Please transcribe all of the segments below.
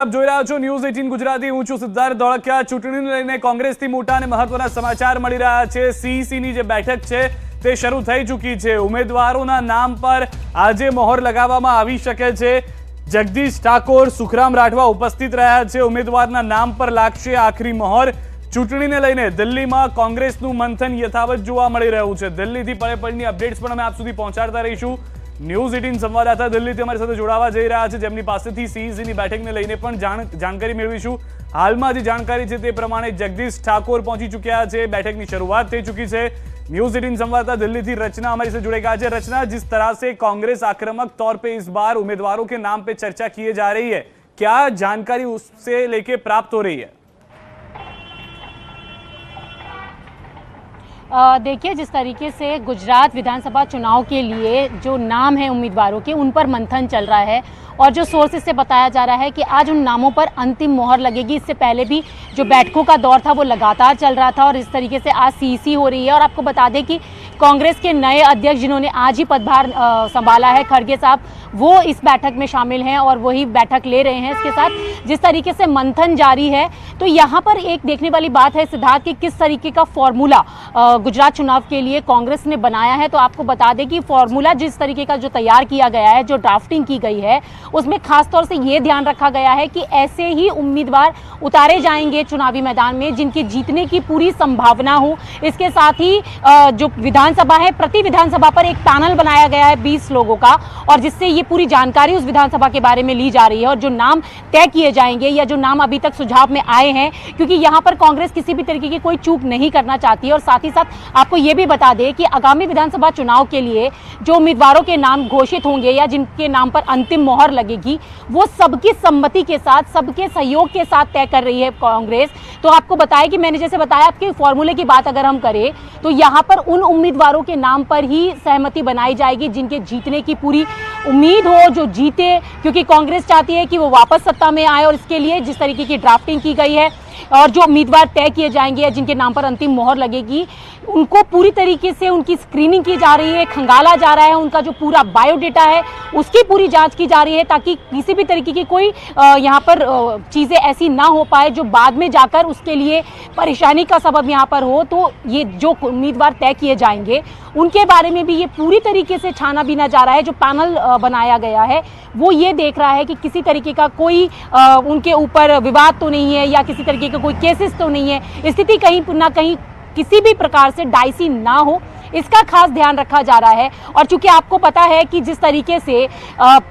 આપ જોઈ રહ્યા છો ન્યૂઝ 18 ગુજરાતી। હું છું સિદ્ધાર્થ ધોળકિયા। ચૂંટણીને લઈને કોંગ્રેસથી મોટા અને મહત્વના સમાચાર મળી રહ્યા છે। સીઈસીની જે બેઠક છે તે શરૂ થઈ ચૂકી છે। ઉમેદવારોના નામ પર આજે મહોર લગાવવામાં આવી શકે છે। જગદીશ ઠાકોર, સુખરામ રાઠવા ઉપસ્થિત રહ્યા છે। ઉમેદવારના નામ પર લાગશે આખરી મહોર। ચૂંટણીને લઈને દિલ્હીમાં કોંગ્રેસનું મંથન યથાવત જોવા મળી રહ્યું છે। દિલ્હીથી પળે-પળની અપડેટ્સ પણ અમે આપ સુધી પહોંચાડતા રહીશું। ન્યૂઝ 18 સંવાદદાતા દિલ્હીથી અમારી સાથે જોડાવા જઈ રહ્યા છે, જેમની પાસેથી સીઈસીની બેઠકને લઈને પણ જાણકારી મેળવીશું। હાલમાં જે જાણકારી છે તે પ્રમાણે જગદીશ ઠાકોર પહોંચી ચૂક્યા છે। બેઠકની શરૂઆત થઈ चुकी है। न्यूज़ 18 संवाददाता दिल्ली थी रचना हमारी से जुड़ेगा। रचना, जिस तरह से कांग्रेस आक्रामक तौर पे इस बार उम्मीदवारों के नाम पे चर्चा किए जा रही है, क्या जानकारी उससे लेके प्राप्त हो रही है? देखिए, जिस तरीके से गुजरात विधानसभा चुनाव के लिए जो नाम है उम्मीदवारों के, उन पर मंथन चल रहा है और जो सोर्सेस से बताया जा रहा है कि आज उन नामों पर अंतिम मोहर लगेगी। इससे पहले भी जो बैठकों का दौर था वो लगातार चल रहा था और इस तरीके से आज सीईसी हो रही है। और आपको बता दें कि कांग्रेस के नए अध्यक्ष जिन्होंने आज ही पदभार संभाला है, खड़गे साहब, वो इस बैठक में शामिल हैं और वही बैठक ले रहे हैं। इसके साथ जिस तरीके से मंथन जारी है, तो यहाँ पर एक देखने वाली बात है सिद्धार्थ कि किस तरीके का फॉर्मूला गुजरात चुनाव के लिए कांग्रेस ने बनाया है। तो आपको बता दें कि फॉर्मूला जिस तरीके का जो तैयार किया गया है, जो ड्राफ्टिंग की गई है, उसमें खास तौर से ये ध्यान रखा गया है कि ऐसे ही उम्मीदवार उतारे जाएंगे चुनावी मैदान में जिनके जीतने की पूरी संभावना हो। इसके साथ ही जो विधानसभा है, प्रति विधानसभा पर एक पैनल बनाया गया है 20 लोगों का, और जिससे ये पूरी जानकारी उस विधानसभा के बारे में ली जा रही है और जो नाम तय किए जाएंगे या जो नाम अभी तक सुझाव में आए हैं, क्योंकि यहाँ पर कांग्रेस किसी भी तरीके की कोई चूक नहीं करना चाहती है। और साथ ही साथ आपको ये भी बता दें कि आगामी विधानसभा चुनाव के लिए जो उम्मीदवारों के नाम घोषित होंगे या जिनके नाम पर अंतिम मोहर लगेगी, वो सबकी सम्मति के साथ, सबके सहयोग के साथ तय कर रही है कांग्रेस। तो आपको बताया कि मैंने जैसे बताया आपके फॉर्मूले की बात अगर हम करें, तो यहाँ पर उन उम्मीदवारों के नाम पर ही सहमति बनाई जाएगी जिनके जीतने की पूरी उम्मीद हो, जो जीते, क्योंकि कांग्रेस चाहती है कि वो वापस सत्ता में आए। और इसके लिए जिस तरीके की ड्राफ्टिंग की गई है और जो उम्मीदवार तय किए जाएंगे या जिनके नाम पर अंतिम मोहर लगेगी, उनको पूरी तरीके से उनकी स्क्रीनिंग की जा रही है, खंगाला जा रहा है, उनका जो पूरा बायोडेटा है उसकी पूरी जांच की जा रही है, ताकि किसी भी तरीके की कोई यहाँ पर चीज़ें ऐसी ना हो पाए जो बाद में जाकर उसके लिए परेशानी का सबब यहाँ पर हो। तो ये जो उम्मीदवार तय किए जाएंगे उनके बारे में भी ये पूरी तरीके से छाना बीना जा रहा है। जो पैनल बनाया गया है वो ये देख रहा है कि किसी तरीके का कोई उनके ऊपर विवाद तो नहीं है या किसी तरीके का कोई केसेस तो नहीं है, स्थिति कहीं ना कहीं किसी भी प्रकार से डाइसी ना हो, इसका खास ध्यान रखा जा रहा है। और चूंकि आपको पता है कि जिस तरीके से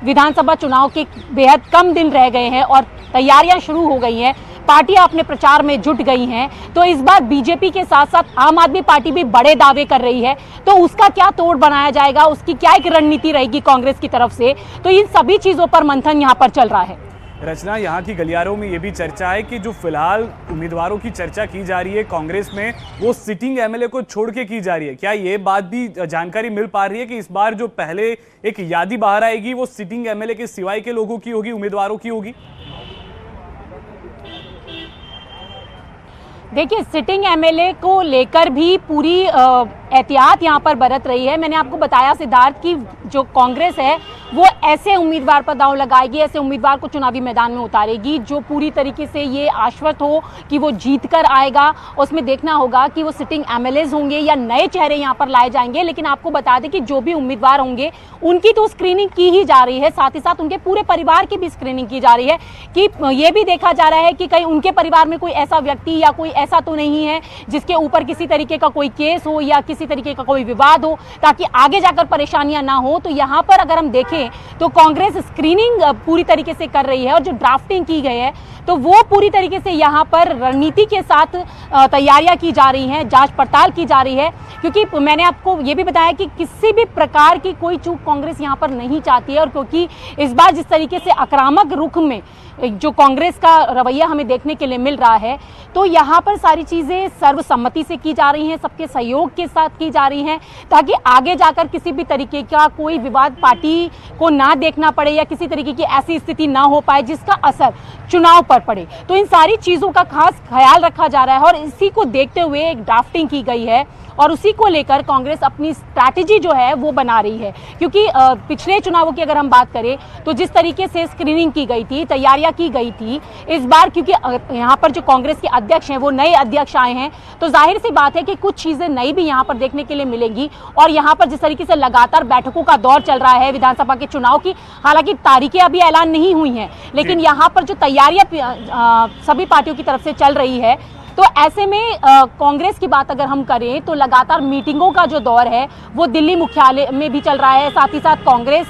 विधानसभा चुनाव के बेहद कम दिन रह गए हैं और तैयारियां शुरू हो गई हैं, पार्टियां अपने प्रचार में जुट गई हैं, तो इस बार बीजेपी के साथ साथ आम आदमी पार्टी भी बड़े दावे कर रही है। तो उसका क्या तोड़ बनाया जाएगा, उसकी क्या एक रणनीति रहेगी कांग्रेस की तरफ से, तो इन सभी चीजों पर मंथन यहाँ पर चल रहा है। रचना, यहाँ की गलियारों में ये भी चर्चा है कि जो फिलहाल उम्मीदवारों की चर्चा की जा रही है कांग्रेस में, वो सिटिंग एमएलए को छोड़ के की जा रही है। क्या ये बात भी जानकारी मिल पा रही है कि इस बार जो पहले एक यादी बाहर आएगी वो सिटिंग एमएलए के सिवाय के लोगों की होगी, उम्मीदवारों की होगी? देखिए, सिटिंग एमएलए को लेकर भी पूरी एहतियात यहाँ पर बरत रही है। मैंने आपको बताया सिद्धार्थ कि जो कांग्रेस है वो ऐसे उम्मीदवार पर दांव लगाएगी, ऐसे उम्मीदवार को चुनावी मैदान में उतारेगी जो पूरी तरीके से ये आश्वस्त हो कि वो जीत कर आएगा। उसमें देखना होगा कि वो सिटिंग एमएलएज होंगे या नए चेहरे यहाँ पर लाए जाएंगे। लेकिन आपको बता दें कि जो भी उम्मीदवार होंगे उनकी तो स्क्रीनिंग की ही जा रही है, साथ ही साथ उनके पूरे परिवार की भी स्क्रीनिंग की जा रही है कि ये भी देखा जा रहा है कि कहीं उनके परिवार में कोई ऐसा व्यक्ति या कोई ऐसा तो नहीं है जिसके ऊपर किसी तरीके का कोई केस हो या किसी तरीके का कोई विवाद हो, ताकि आगे जाकर परेशानियां ना हो। तो यहाँ पर अगर हम देखें तो कांग्रेस स्क्रीनिंग पूरी तरीके से कर रही है और जो ड्राफ्टिंग की गई है तो वो पूरी तरीके से यहाँ पर रणनीति के साथ तैयारियां की जा रही हैं, जांच पड़ताल की जा रही है। क्योंकि मैंने आपको ये भी बताया कि किसी भी प्रकार की कोई चूक कांग्रेस यहाँ पर नहीं चाहती है। और क्योंकि इस बार जिस तरीके से आक्रामक रुख में जो कांग्रेस का रवैया हमें देखने के लिए मिल रहा है, तो यहाँ पर सारी चीज़ें सर्वसम्मति से की जा रही हैं, सबके सहयोग के साथ की जा रही हैं, ताकि आगे जाकर किसी भी तरीके का कोई विवाद पार्टी को ना देखना पड़े या किसी तरीके की ऐसी स्थिति ना हो पाए जिसका असर चुनाव पर पड़े। तो इन सारी चीज़ों का खास ख्याल रखा जा रहा है और इसी को देखते हुए एक ड्राफ्टिंग की गई है और उसी को लेकर कांग्रेस अपनी स्ट्रैटेजी जो है वो बना रही है। क्योंकि पिछले चुनावों की अगर हम बात करें तो जिस तरीके से स्क्रीनिंग की गई थी, तैयारियां चर्चा की गई थी। इस बार क्योंकि यहाँ पर जो कांग्रेस के अध्यक्ष हैं वो नए अध्यक्ष आए हैं, तो जाहिर सी बात है कि कुछ चीजें नई भी यहाँ पर देखने के लिए मिलेंगी। और यहाँ पर जिस तरीके से लगातार बैठकों का दौर चल रहा है विधानसभा के चुनाव की, हालांकि तारीखें अभी ऐलान नहीं हुई हैं, लेकिन यहाँ पर जो तैयारियां सभी पार्टियों की तरफ से चल रही है, तो ऐसे में कांग्रेस की बात अगर हम करें तो लगातार मीटिंगों का जो दौर है वो दिल्ली मुख्यालय में भी चल रहा है। साथ ही साथ कांग्रेस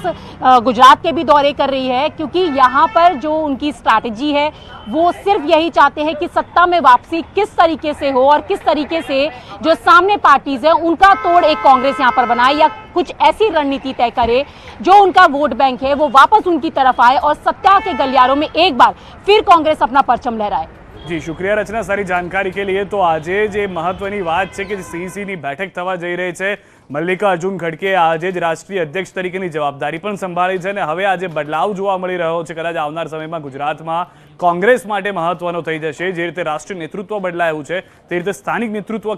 गुजरात के भी दौरे कर रही है, क्योंकि यहाँ पर जो उनकी स्ट्रैटेजी है वो सिर्फ यही चाहते हैं कि सत्ता में वापसी किस तरीके से हो और किस तरीके से जो सामने पार्टीज है उनका तोड़ एक कांग्रेस यहाँ पर बनाए, या कुछ ऐसी रणनीति तय करे जो उनका वोट बैंक है वो वापस उनकी तरफ आए और सत्ता के गलियारों में एक बार फिर कांग्रेस अपना परचम लहराए। જી શુક્રિયા રચના સારી જાણકારી કે लिए। તો આજે જે મહત્વની વાત છે કે સીઈસીની બેઠક થવા જઈ રહી છે, મલ્લિકાર્જુન ખડગે આજે જ રાષ્ટ્રીય અધ્યક્ષ તરીકેની જવાબદારી પણ સંભાળી છે અને હવે આજે બદલાવ જોવા મળી રહ્યો છે। કદાચ આવનાર સમયમાં ગુજરાતમાં કોંગ્રેસ માટે મહત્વનો થઈ જશે। જે રીતે રાષ્ટ્રીય નેતૃત્વ બદલાયું છે તે રીતે સ્થાનિક નેતૃત્વ